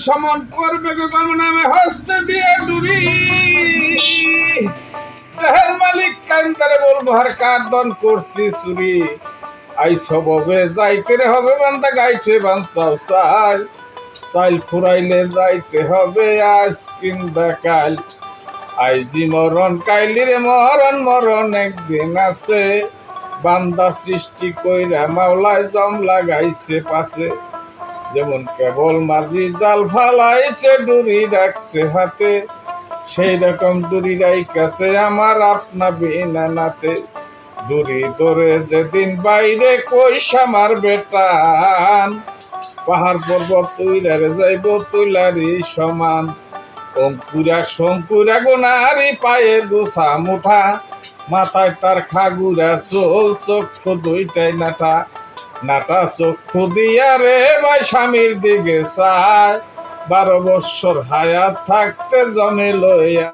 সমন করবে গো গমনামে হস্তে দিয়ে ডুরি দেহের মালিক কান্তারে বলবো আর কার দন করছি চুরি আই সববে যাইতে হবে বান্দা গাইতে বাঞ্চাও চাল চাল ফুরাইলে যাইতে হবে আজ কিংবা কাল আইজি মরণ কাইলিরে মরণ মরণ একদিন আছে বান্দা সৃষ্টি কইরা মাওলায় জম লাগাইছে পাশে যেমন কেবল মাঝি জাল ফালাইছে ডুরি রাখছে হাতে সেই রকম ডুরি রাইকাছে আমার আপনা বিনা নাতে ডুরি ধরে যেদিন বাইরে কইসা মারবে টান পাহাড় পর্বত তুইলারে যাইব তুইলারি সমান অঙ্কুরা শঙ্কুরা গোনারি পায়ে গোসা মুঠা মাথায় তার খাগুরা চোল চক্ষু দুইটাই নাটা নাটা চক্ষু দিয়া রে ভাই স্বামীর দিকে চায় 12 বৎসর হায়াত থাকতে জমে লইয়া